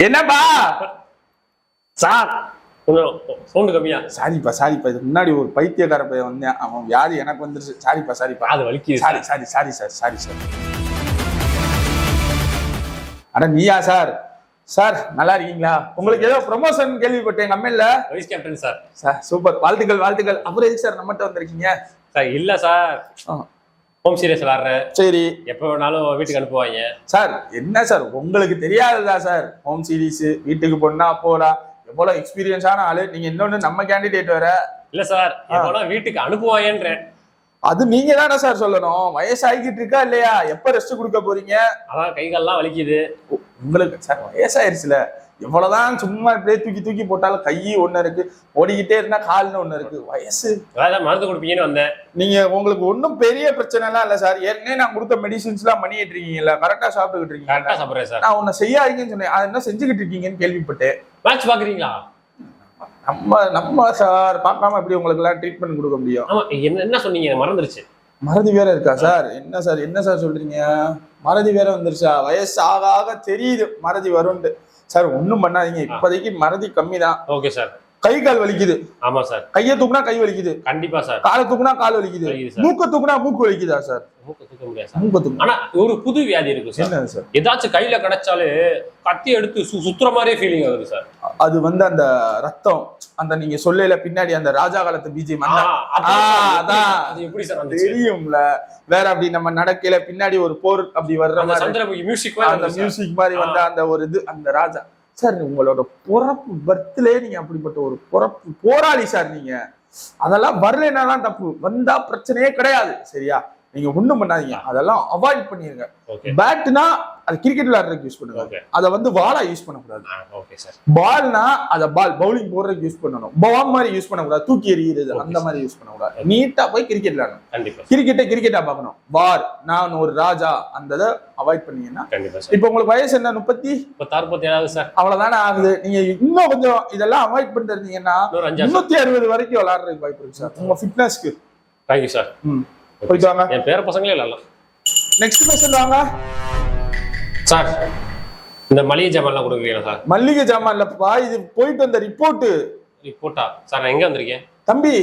என்னப்பா சார் கொஞ்சம் சவுண்டு கம்மியா. சாரிப்பா இதுக்கு முன்னாடி ஒரு பைத்தியக்கார பையன் வந்தேன், அவன் வியாதி எனக்கு வந்துருச்சு. சாரிப்பா அது வலிக்குது. Sorry sir. அட நீயா சார்? சார் நல்லா இருக்கீங்களா? உங்களுக்கு ஏதோ ப்ரொமோஷன் கேள்விப்பட்டேன் கம்பெனில. Vice captain sir. Sir super, வாழ்த்துக்கள். அப்புறம் எதுக்கு சார் நம்மகிட்ட வந்திருக்கீங்க? சார் இல்ல சார், ஹோம் சீரியஸ் விளாடுறேன். சரி, எப்போ வேணாலும் வீட்டுக்கு அனுப்புவாங்க. சார் என்ன சார் உங்களுக்கு தெரியாததா சார்? ஹோம் சீரிஸ் வீட்டுக்கு போனா போலாம், எவ்வளவு எக்ஸ்பீரியன்ஸான ஆளு நீங்க. இன்னொன்னு நம்ம கேண்டிடேட் வேற. இல்ல சார், எப்போ வீட்டுக்கு அனுப்புவாங்கன்றேன். அது நீங்க தானே சார் சொல்லணும். வயசாகிக்கிட்டு இருக்கா இல்லையா? எப்ப ரெஸ்ட் கொடுக்க போறீங்க? அதான் கைகால்லாம் வலிக்குது. உங்களுக்கு சார் வயசாயிருச்சுல, எவ்வளவுதான் சும்மா இப்படியே தூக்கி போட்டாலும் கை ஒண்ணு இருக்கு, ஓடிக்கிட்டே இருந்தா கால்னு ஒண்ணு இருக்கு. வயசு அதான் மருந்து கொடுப்பீங்கன்னு வந்தேன். நீங்க உங்களுக்கு ஒன்றும் பெரிய பிரச்சனை எல்லாம் இல்ல சார். ஏற்கனவே நான் கொடுத்த மெடிசின்ஸ் எல்லாம் பண்ணிட்டு இருக்கீங்கல்ல, கரெக்டா சாப்பிட்டுக்கிட்டு இருக்கீங்க. கரெக்டா சாப்பிடுறேன் சார். நான் உன்னை செய்யாதீங்கன்னு சொன்னேன், அதை என்ன செஞ்சுக்கிட்டு இருக்கீங்கன்னு கேள்விப்பட்டேன். மேட்ச் பாக்குறீங்களா? நம்ம சார் பார்க்காம எப்படி உங்களுக்கு எல்லாம் ட்ரீட்மெண்ட் கொடுக்க முடியும்? ஆமா, என்ன சொன்னீங்க? மறந்துருச்சு. மறதி வேற இருக்கா சார்? என்ன சார் சொல்றீங்க? மறதி வேற வந்துருச்சா? வயசு ஆக தெரியுது மறதி வரும்ட்டு. சார் ஒண்ணும் பண்ணாதீங்க, இப்போதைக்கு மறதி கம்மி தான். Okay sir. கை கால் வலிக்குது. ஆமா சார். கையை தூக்குனா கை வலிக்குது. கண்டிப்பா சார். காலை தூக்குனா கால் வலிக்குது. மூக்க தூக்குனா மூக்கு வலிக்குதா சார்? மூக்க தூக்க முடியாது சார். ஆனா ஒரு புது வியாதி இருக்கு சார். என்னது சார்? ஏதாச்சும் கையில கிடைச்சாலே கத்தி எடுத்து சுத்துற மாதிரியே ஃபீலிங் ஆகுது சார். அது அந்த ரத்தம், அந்த நீங்க சொல்லல பின்னாடி அந்த ராஜா காலத்து பிஜிஎம், அது எப்படி சார் தெரியும்ல? வேற அப்படி நம்ம நடக்கையில பின்னாடி ஒரு போர் அப்படி வர்ற மாதிரி சந்திரமுகி மியூசிக் மாதிரி வந்த அந்த ஒரு இது, அந்த ராஜா சார். உங்களோட பொறப்பு பர்த்லே நீங்க அப்படிப்பட்ட ஒரு பொறப்பு போராளி சார். நீங்க அதெல்லாம் வரலைன்னா தப்பு, வந்தா பிரச்சனையே கிடையாது. சரியா? நீங்க ஒண்ணும் பண்ணாதீங்க, அதெல்லாம் அவாய்ட் பண்ணிருங்க. பேட்னா அது கிரிக்கெட் விளையாடுறதுக்கு யூஸ் பண்ணுங்க, அதை வாலா யூஸ் பண்ணக்கூடாது. பால்னா அதை பவுலிங் போடுறதுக்கு யூஸ் பண்ணணும். பால் மாதிரி யூஸ் பண்ணக்கூடாது, தூக்கி எறிகிறது அந்த மாதிரி யூஸ் பண்ணக்கூடாது. நீட்டா போய் கிரிக்கெட் விளையாடணும். கிரிக்கெட்டா பார்க்கணும். வார், நான் ஒரு ராஜா, அந்த இதை அவாய்ட் பண்ணீங்கன்னா. இப்ப உங்களுக்கு வயசு என்ன? 36 சார். அவ்வளவுதானே ஆகுது. நீங்க இன்னும் கொஞ்சம் இதெல்லாம் அவாய்ட் பண்ணிட்டு இருந்தீங்கன்னா 360 வரைக்கும் விளையாடுறதுக்கு வாய்ப்பு இருக்கு சார், உங்க ஃபிட்னஸ்க்கு. Thank you sir. போயிட்டு வாங்க. என் பேர பசங்களே விளையாடலாம். நெக்ஸ்ட் பேஷண்ட் வாங்க சார். இந்த மளிகை ஜாமான்லாம் கொடுக்குறீங்களா சார்? மளிகை ஜாமான் இல்லப்பா, இது போயிட்டு வந்த ரிப்போர்ட்டா சார்? நான் எங்க வந்திருக்கேன்? தம்பி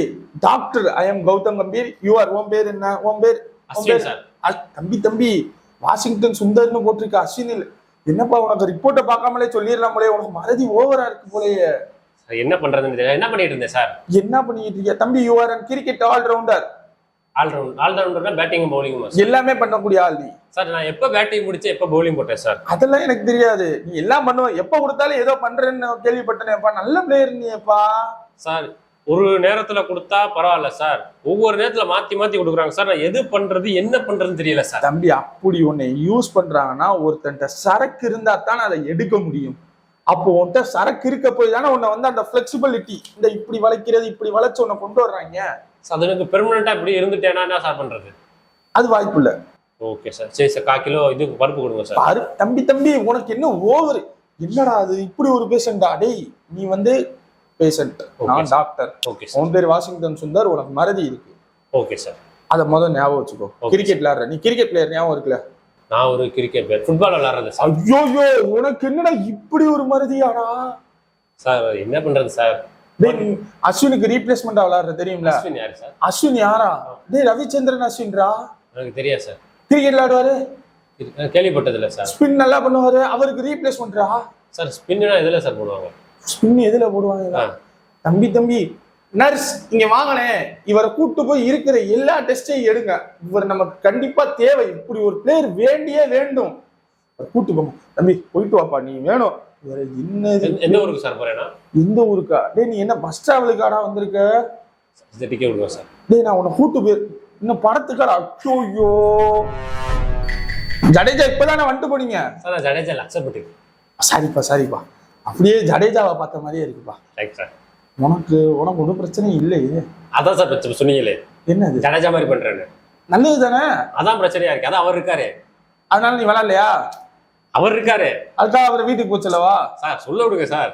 doctor, I am Gautam Gambhir. You are ஓம் பேர் என்ன? ஓம் பேர் அஸ்வின் சார். தம்பி வாஷிங்டன் சுந்தர்னு போட்டிருக்க, அஸ்வின் இல்ல. என்னப்பா உனக்கு ரிப்போர்ட்டை பார்க்காமலே சொல்லிடலாம் போலயே, உனக்கு மறதி ஓவரா இருக்கு போலயே. என்ன பண்றதுன்னு தெரியல. என்ன பண்ணிட்டு இருந்தேன் சார்? என்ன பண்ணிட்டு இருக்க தம்பி? You are an cricket allrounder. ஆல்ரவுண்டர்னா பேட்டிங் பவுலிங் எல்லாமே பண்ணக்கூடிய ஆள் நீ சார். நான் எப்ப பேட்டிங் முடிச்சு எப்ப பவுலிங் போட்டேன் சார்? அதெல்லாம் எனக்கு தெரியாது. நீ எல்லாம் பண்ணுவ, எப்ப கொடுத்தாலும் ஏதோ பண்றேன்னு கேள்விப்பட்டேன்ப்பா. நல்ல பிளேயர் நீப்பா சார். ஒரு நேரத்துல கொடுத்தா பரவாயில்ல சார், ஒவ்வொரு நேரத்துல மாத்தி கொடுக்குறாங்க சார். நான் எது பண்றது என்ன பண்றதுன்னு தெரியல சார். தம்பி அப்படி உன்னை யூஸ் பண்றாங்கன்னா ஒருத்தன்ட்ட சரக்கு இருந்தா தான் அதை எடுக்க முடியும். அப்போ உன்கிட்ட சரக்கு இருக்க போய் தானே உன்னை அந்த பிளெக்சிபிலிட்டி, இந்த இப்படி வளைக்கிறது இப்படி வளைச்சு உன்னை கொண்டு வர்றாங்க. அதுக்கு பெர்மனண்டா இப்படி இருந்துட்டேன்னா என்ன சார் பண்றது? அது வாய்ப்பு இல்ல. Okay sir. சரி சார், 1/4 கிலோ இது பருப்பு கொடுங்க சார். தம்பி உனக்கு என்ன ஓவர்? என்னடா அது இப்படி ஒரு பேஷண்டா? டேய் நீ பேஷண்ட், நான் டாக்டர். ஓகே, உன் பேர் வாஷிங்டன் சுந்தர், உனக்கு மறதி இருக்கு. Okay sir. அதை முதல் ஞாபகம் வச்சுக்கோ. கிரிக்கெட் விளையாடுற நீ, கிரிக்கெட் பிளேயர் ஞாபகம் இருக்குல்ல? நான் ஒரு கிரிக்கெட் பிளேயர், ஃபுட்பால் விளையாடுறது சார். ஐயோ உனக்கு என்னடா இப்படி ஒரு மறதியாடா? சார் என்ன பண்றது சார்? அஸ்வினுக்கு ரீப்ளேஸ்மெண்டா விளையாடுற தெரியும்ல? அஸ்வின் யாரு சார்? அஸ்வின் யாரா? டேய் ரவிச்சந்திரன் அஸ்வின்ரா. எனக்கு தெரியாது சார். கிரிக்கெட் விளையாடுவாரு, கேள்விப்பட்டது இல்ல சார். ஸ்பின் நல்லா பண்ணுவாரு, அவருக்கு ரீப்ளேஸ்மெண்ட்ரா சார்? ஸ்பின்னா எதுல சார் போடுவாங்க? ஸ்பின் எதுல போடுவாங்க? தம்பி நர்ஸ் இங்க வாங்கனே, இவரை கூட்டு போய் இருக்கிற எல்லா டெஸ்டையும் எடுங்க. இவர் நமக்கு கண்டிப்பா தேவை. இப்படி ஒரு பிளேயர் வேண்டியே வேண்டும். கூட்டு போங்க தம்பி, போயிட்டு வாப்பா. நீ வேணும். எந்த ஊருக்கு சார் போறேன்னா? எந்த ஊருக்கா? டேய் நீ என்ன பஸ் டிராவலுக்காடா வந்திருக்க? டிக்கெட் கொடுங்க சார். டேய் நான் உன்னை கூட்டு போய் இன்னும் படத்துக்காடா. ஐயோ ஜடேஜா இப்பதானே வந்துட்டு போனீங்க சார். ஜடேஜா அக்செப்ட் பண்ணிட்டேன். சரிப்பா அப்படியே ஜடேஜாவை பார்த்த மாதிரியே இருக்குப்பா. Thanks sir. உனக்கு ஒன்றும் பிரச்சனையும் இல்லையே. அதான் சார் பிரச்சனை சொன்னீங்களே. என்னது? ஜடேஜா மாதிரி பண்றேன்னு. நல்லது தானே? அதான் பிரச்சனையா இருக்கு. அதான் அவர் இருக்காரு, அதனால நீ விளையாடலையா? அவர் இருக்காரு, அதுதான் அவர் வீட்டுக்கு போச்சலவா சார். சொல்ல விடுங்க சார்.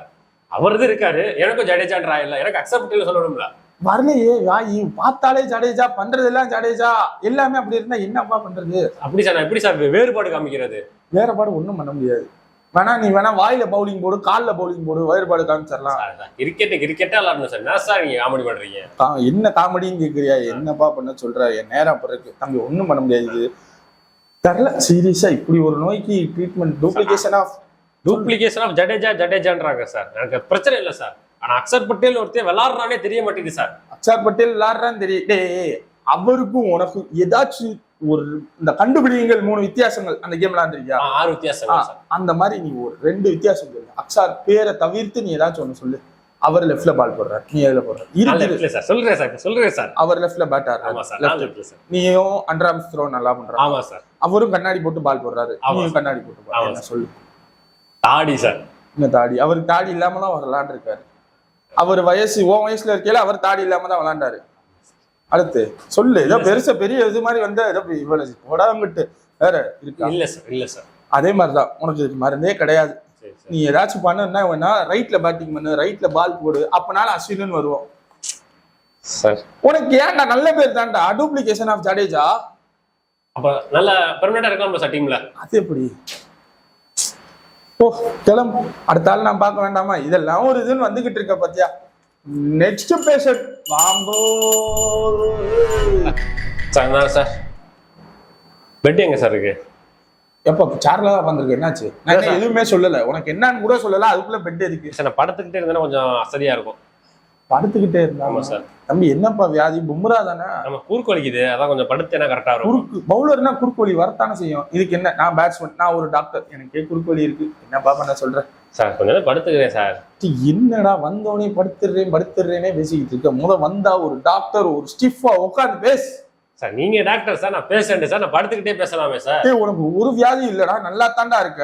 அவர்தான் இருக்காரு, எனக்கும் ஜடேஜான்றா இல்ல, எனக்கு அக்செப்ட் சொல்லணும்ல. வரலையே பார்த்தாலே ஜடேஜா, பண்றதெல்லாம் ஜடேஜா, எல்லாமே அப்படி இருந்தா என்னப்பா பண்றது? அப்படி சார், நான் எப்படி சார் வேறுபாடு காமிக்கிறது? வேறுபாடு ஒண்ணும் பண்ண முடியாது. வேணா நீ வேணா வாயில பவுலிங் போடு, கால்ல பவுலிங் போடு, வேறுபாடு காமிச்சிடலாம். கிரிக்கெட்டா விளாடணும் சார். என்ன சார் நீங்க காமெடி பண்றீங்க? என்ன காமெடின்னு கேக்குறியா? என்னப்பா பண்ண சொல்ற? என் நேரம் பிறகு தம்பி ஒண்ணும் பண்ண முடியாது. இது தெரியல சீரியஸா இப்படி ஒரு நோய்க்கு ட்ரீட்மெண்ட் டூப்ளிகேஷன் ஆஃப் ஜடேஜான்றாங்க சார். எனக்கு பிரச்சனை இல்லை சார். ஆனா அக்ஷர் பட்டேல் ஒருத்தர் விளாடுறானே தெரிய மாட்டேங்குது சார். அக்ஷர் பட்டேல் விளாடுறான்னு தெரியும். அவருக்கும் உனக்கு ஏதாச்சும் ஒரு இந்த கண்டுபிடிங்கள் 3 வித்தியாசங்கள் அந்த கேம் விளாண்டுருக்கியா? 6 வித்தியாசங்கள். அந்த மாதிரி நீ ஒரு 2 வித்தியாசம் சொல்லு. அக்ஷர் பேரை தவிர்த்து நீ ஏதாச்சும் ஒண்ணு சொல்லு. அவர் லெஃப்ட்ல பால் போடுறாரு, நீ எதுல போடுற? சொல்றேன் சார். அவர் லெஃப்ட்ல பேட் ஆடுறாரு, நீயும் அண்டர்ஆர்ம் த்ரோ நல்லா பண்ற. ஆமா சார். அவரும் கண்ணாடி போட்டு பால் போடுறாரு, நீயும் கண்ணாடி போட்டு பால் சொல்லு. தாடி சார். இந்த தாடி அவருக்கு தாடி இல்லாம தான் அவர் விளையாண்டுருக்காரு. அவர் வயசுல இருக்கையில அவர் தாடி இல்லாம தான் விளையாண்டாரு. அடுத்து சொல்லு. ஏதோ பெரிய இது மாதிரி வந்து ஏதோ இவ்வளவு உடம்புட்டு வேற இருக்கா? இல்ல சார். அதே மாதிரிதான் உனக்கு இதுக்கு மருந்தே கிடையாது. நீ ஏதாச்சும் பண்ணா ரைட்ல பேட்டிங் பண்ணு, ரைட்ல பால் போடு, அப்பனால அஸ்வின்னு வருவோம் சார். உனக்கு ஏன்டா நல்ல பேர் தான்டா டூப்ளிகேஷன் ஆஃப் ஜடேஜா. அப்ப நல்ல பெர்மனண்டா இருக்கலாம் சார் டீம்ல. அது எப்படி? ஓ கிளம்பு, அடுத்த ஆள் நான் பார்க்க வேண்டாமா? இதெல்லாம் ஒரு இதுன்னு வந்துகிட்டு இருக்க பாத்தியா? நெக்ஸ்ட் பேஷண்ட் வாங்கோ சார். பெட் எங்க சார் இருக்கு? எப்ப சேர்ல தான் வந்திருக்கு? என்னாச்சு? நான் எதுவுமே சொல்லல, உனக்கு என்னன்னு கூட சொல்லல, அதுக்குள்ள பெட் எதுக்கு? சார் நான் படுத்துக்கிட்டே இருந்தா கொஞ்சம் அசதியா இருக்கும். படுத்துக்கிட்டே இருந்தா? ஆமா சார். தம்பி என்னப்பா வியாதி? பும்ரா தானே? நம்ம குறுக்கு வலிக்குது, அதான் கொஞ்சம் படுத்தேனா கரெக்டா இருக்கும். குறுக்கு பவுலர்னா குறுக்கு வலி வரத்தானே செய்யும். இதுக்கு என்ன? நான் பேட்ஸ்மேன், நான் ஒரு டாக்டர், எனக்கு குறுக்கு வலி இருக்கு, என்னப்பா பண்ண சொல்றேன் சார்? கொஞ்சம் படுத்துக்கிறேன் சார். என்னடா வந்தோடனே படுத்துறேனே பேசிக்கிட்டு இருக்க? வந்தா ஒரு டாக்டர் ஒரு ஸ்டிஃபா உட்காந்து பேசு சார். நீங்க டாக்டர் சார், நான் பேஷண்ட் சார். நான் படுத்துக்கிட்டே பேசலாமே சார். உனக்கு ஒரு வியாதி இல்லடா, நல்லா தாண்டா இருக்க.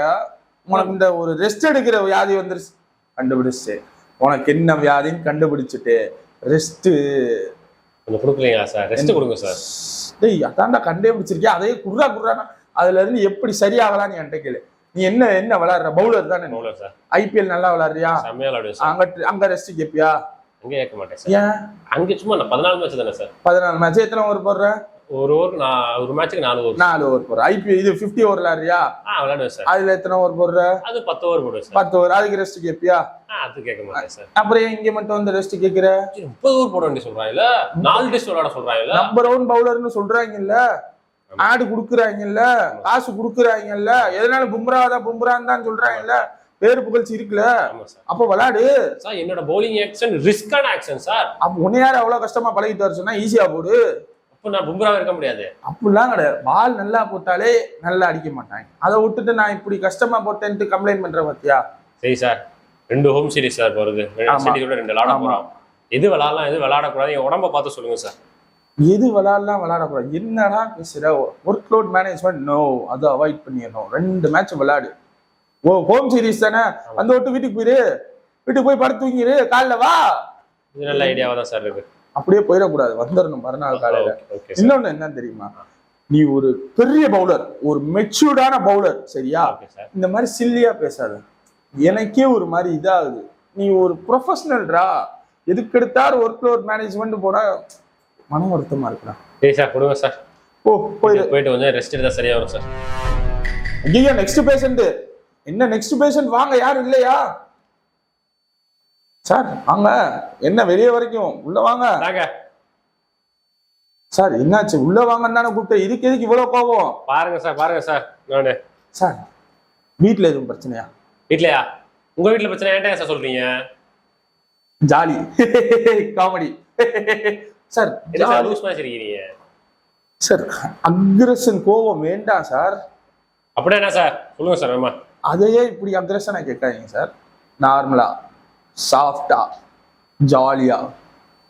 உனக்கு இந்த ஒரு ரெஸ்ட் எடுக்கிற வியாதி வந்துருச்சு, கண்டுபிடிச்சு. உனக்கு என்ன வியாதின்னு கண்டுபிடிச்சிட்டு ரெஸ்ட் கொஞ்சம் கொடுக்கலீங்களா சார்? ரெஸ்ட் கொடுங்க சார். டேய் அதான்டா கண்டே பிடிச்சிருக்கியா? அதே குர்ரானா அதுல இருந்து எப்படி சரியாகலாம் நீ என்கிட்ட கேளு. நீ என்ன விளையாடுற? பவுலர் தானே? Bowler sir. ஐபிஎல் நல்லா விளையாடுறியா? செம்மையா விளையாடுவேன் சார். அங்க ரெஸ்ட் கேப்பியா? அங்க கேட்க மாட்டேன் சார். ஏன்? அங்க சும்மா 14 மேட்ச் தானே சார். 14 மேட்ச். எத்தனை ஓவர் போடுற? ஒரு மேட்சுக்கு 4 ஓவர் போடுற. ஐபிஎல் இது 50 ஓவர் விளையாடுறியா? விளையாடுவேன் சார். அதுல எத்தனை ஓவர் போடுற? அது 10 ஓவர் போடுவேன் சார். 10 ஓவர். அதுக்கு ரெஸ்ட் கேப்பியா? அது கேட்க மாட்டேன் சார். அப்புறம் இங்க மட்டும் வந்து ரெஸ்ட் கேக்குற? 30 ஓவர் போட வேண்டிய சொல்றாங்கல்ல, 4 டெஸ்ட் விளையாட சொல்றாங்கல்ல. நம்பர் 1 பவுலர்னு சொல்றாங்கல்ல, ஆடு குடுக்குறாங்கல்ல, காசு குடுக்குறாங்கல்ல, எதனால பும்ரான்னு தான் சொல்றாங்கல்ல, பேரு புகழ்ச்சி இருக்குல்ல, அப்ப விளையாடு சார். என்னோட பவுலிங் ஆக்ஷன் ரிஸ்கான ஆக்ஷன் சார். அப்ப உன்னை யாரு அவ்வளவு கஷ்டமா பழகிட்டு வர சொன்னா? ஈஸியா போடு. அப்ப நான் பும்ராவா இருக்க முடியாது. அப்படிலாம் கிடையாது. பால் நல்லா போட்டாலே நல்லா அடிக்க மாட்டாங்க. அதை விட்டுட்டு நான் இப்படி கஷ்டமா போட்டேன்ட்டு கம்ப்ளைண்ட் பண்ற பாத்தியா? சரி சார். 2 ஹோம் சீரிஸ் சார் வருது. 2 விளையாட போறோம். எது விளையாடலாம், எது விளையாடக்கூடாது, என் உடம்ப பார்த்து சொல்லுங்க சார். எது விளையாடலாம், விளையாடக்கூடாது என்னடா பேசுற? ஒர்க் லோட் மேனேஜ்மெண்ட் நோ, அதை அவாய்ட் பண்ணிடணும். 2 மேட்ச் விளையாடு. ஹோம் சீரிஸ் தானே, அந்த விட்டு வீட்டுக்கு போய் படுத்து தூங்கிரு, காலைல வா. இது நல்ல ஐடியாவா தான் சார் இருக்கு. அப்படியே போயிடக்கூடாது, வந்துடணும் மறுநாள் காலையில. இன்னொன்னு என்ன தெரியுமா? நீ ஒரு பெரிய பவுலர், ஒரு மெச்சூர்டான பவுலர், சரியா? இந்த மாதிரி சில்லியா பேசாத. எனக்கே ஒரு மாதிரி இதாகுது. நீ ஒரு ப்ரொஃபஷனல்ரா, எதுக்கு எடுத்தாலும் ஒர்க் லோட் மேனேஜ்மெண்ட் போனா மன வருத்தமா இருக்குடா. சரி சார், கொடுங்க சார். போயிட்டு கொஞ்சம் ரெஸ்ட் எடுத்தா சரியா வரும் சார். ஐயா நெக்ஸ்ட் பேஷண்ட் என்ன? நெக்ஸ்ட் பேஷண்ட் வாங்க. யாரும் இல்லையா சார்? வாங்க. என்ன வெளியே வரைக்கும்? உள்ள வாங்க சார். என்னாச்சு? உள்ள வாங்கன்னு தானே கூப்பிட்டேன். இதுக்கு எதுக்கு இவ்வளவு கோபம்? பாருங்க சார். நானு சார் வீட்டுல எதுவும் பிரச்சனையா? வீட்லயா? உங்க வீட்டுல பிரச்சனை ஏன்டா சார் சொல்றீங்க? Jolly comedy sir. Sir aggression கோபம் வேண்டாம் சார். அப்படியே என்ன சார் சொல்லுங்க சார். ஆமா, அதையே இப்படி அக்ரஷனா கேட்காதீங்க சார். நார்மலா சாஃப்டா ஜாலியா.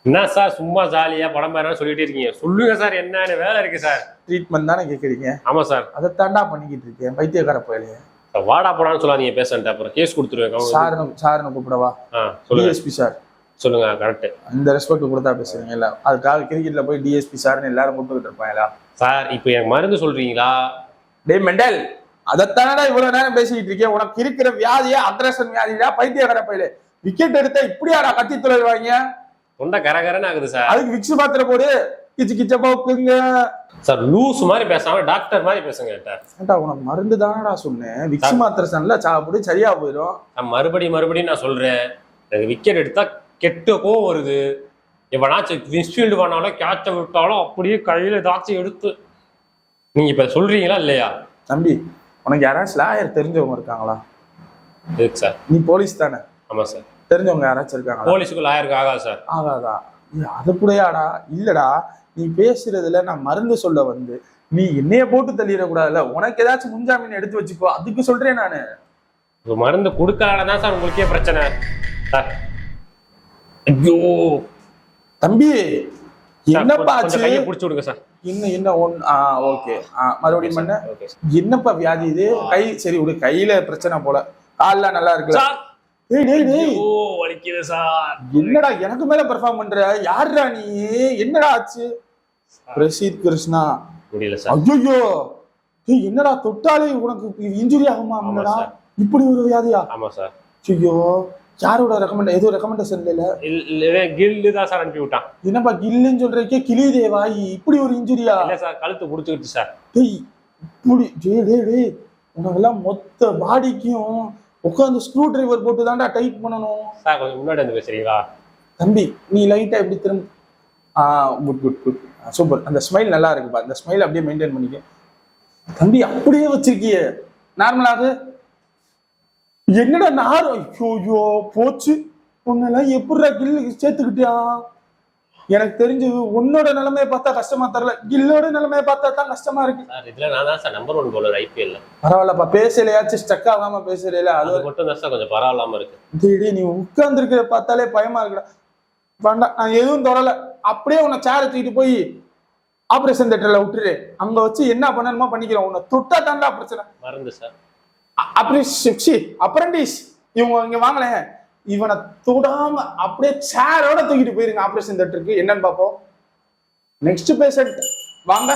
என்ன சார் சும்மா ஜாலியா படம் பாரு சொல்லிட்டே இருக்கீங்க? சொல்லுங்க சார், என்னன்னு வேலை இருக்கு சார். ட்ரீட்மெண்ட் தானே கேட்குறீங்க? ஆமா சார். அதை தாண்டா பண்ணிக்கிட்டு இருக்கேன். பைத்தியக்கார போயிலையே. வாடா போடான்னு சொல்லாதீங்க பேசன்ட்டு, அப்புறம் கேஸ் கொடுத்துருவேன். சார்னு கூப்பிடவா? DSP sir. சொல்லுங்க. கரெக்ட். இந்த ரெஸ்பெக்ட் கொடுத்தா பேசுறீங்கல்ல, அதுக்காக கிரிக்கெட்ல போய் டிஎஸ்பி சார்னு எல்லாரும் கூப்பிட்டுக்கிட்டு இருப்பாங்களா சார்? இப்போ எனக்கு மருந்து சொல்றீங்களா? டே மெண்டல், அதைத்தானடா இவ்வளவு நேரம் பேசிக்கிட்டு இருக்கேன். உனக்கு இருக்கிற வியாதியா அக்ரஷன் வியாதியா? பைத்தியக்கார பையில விக்கெட் எடுத்தா இப்படியாடா கத்தி துளைவாங்க? தொண்டை கரகரன்னு ஆகுது சார். அதுக்கு விக்ஸ் மாத்திரை போடு. கிச்சு கிச்ச போக்குங்க. சார் லூஸ் மாதிரி பேசாம டாக்டர் மாதிரி பேசுங்க என்கிட்ட. ஏன்டா உனக்கு மருந்து தானடா சொன்னேன், விக்ஸ் மாத்திரை சன்ல சாப்பிடு சரியா போயிடும். நான் மறுபடியும் நான் சொல்றேன், எனக்கு விக்கெட் எடுத்தா கெட்ட கோவம் வருது. எவனாச்சும் மிஸ்ஃபீல்டு பண்ணாலும் கேட்ச விட்டாலும் அப்படியே கையில ஏதாச்சும் எடுத்து நீங்க இப்ப சொல்றீங்களா இல்லையா? தம்பி உனக்கு யாராச்சும் லாயர் தெரிஞ்சவங்க இருக்காங்களா? இருக்கு சார். நீ போலீஸ் தானே? ஆமா சார். தெரிஞ்சவங்க யாராச்சும் இருக்காங்களா? போலீஸுக்கு லாயருக்கு ஆகாது சார். ஆகாதா? அது கூடயாடா? இல்லடா, நீ பேசுறதுல நான் மருந்து சொல்ல வந்து நீ என்னைய போட்டு தள்ளிடக்கூடாதுல்ல. உனக்கு ஏதாச்சும் முன்ஜாமீன் எடுத்து வச்சுக்கோ, அதுக்கு சொல்றேன் நானு. மருந்து கொடுக்கறதான் சார் உங்களுக்கே பிரச்சனை சார். ஐயோ தம்பி என்னப்பா ஆச்சு? கையை பிடிச்சு விடுங்க சார். என்ன ஓகே மறுபடியும் பண்ண. என்னப்பா வியாதி இது? கை சரி விடு, கையில பிரச்சனை போல, கால்லாம் நல்லா இருக்குல்ல? வலிக்குது சார். என்னடா எனக்கு மேல பெர்ஃபார்ம் பண்ற? யாருடா நீ? என்னடா ஆச்சு? பிரசீத் கிருஷ்ணா. முடியல சார். ஐயோ என்னடா தொட்டாலே உனக்கு இன்ஜுரி ஆகுமா? இப்படி ஒரு வியாதியா? ஆமா சார். ஐயோ யாரோட எதுவும் ரெக்கமெண்டேஷன் இல்ல, கில்லு தான் சார் அனுப்பி விட்டான். என்னப்பா கில்லுன்னு சொல்றக்கே கிளி தேவாயி, இப்படி ஒரு இன்ஜுரியா? இல்ல சார், கழுத்து புடிச்சுக்கிட்டு சார். இப்படி உனக்கெல்லாம் மொத்த பாடிக்கும் உட்காந்து ஸ்க்ரூ டிரைவர் போட்டு தான்டா டைட் பண்ணணும். சார் கொஞ்சம் முன்னாடி வந்து பேசுறீங்களா? தம்பி நீ லைட்டா எப்படி திரும்ப குட் குட் குட் சூப்பர். அந்த ஸ்மைல் நல்லா இருக்குப்பா, அந்த ஸ்மைல் அப்படியே மெயின்டைன் பண்ணிக்க தம்பி. அப்படியே வச்சிருக்கிய நார்மலாக. என்னடா நார்? ஐயோ போச்சு. உன்னெல்லாம் எப்படிடா கில்லு சேர்த்துக்கிட்டியா? எனக்கு தெரிஞ்சு உன்னோட நிலைமையை பார்த்தா கஷ்டமா தரல, கில்லோட நிலைமையை பார்த்தா தான் கஷ்டமா இருக்கு. சார் இதுல நான் தான் சார் நம்பர் 1 பவுலர் ஐபிஎல்ல. பரவாயில்லப்பா, பேசலையாச்சும் ஸ்டக் ஆகாம பேசல, அது மட்டும் தான் சார் கொஞ்சம் பரவாயில்லாம இருக்கு. நீ உட்கார்ந்து இருக்கிற பார்த்தாலே பயமா இருக்குடா. வேண்டாம், நான் எதுவும் தொடல. அப்படியே உன்னை சேர தூக்கிட்டு போய் ஆபரேஷன் தியேட்டர்ல விட்டுரு. அங்க வச்சு என்ன பண்ணணுமோ பண்ணிக்கிறோம். உன்னை தொட்டா தாண்டா பிரச்சனை. மருந்து சார். அப்ரண்டிஸ் இவங்க இங்க வாங்கலேன், இவனை தொடாம அப்படியே சேரோட தூக்கிட்டு போயிருங்க ஆபரேஷன் தியேட்டருக்கு. என்னன்னு பாப்போம். நெக்ஸ்ட் பேஷண்ட் வாங்க.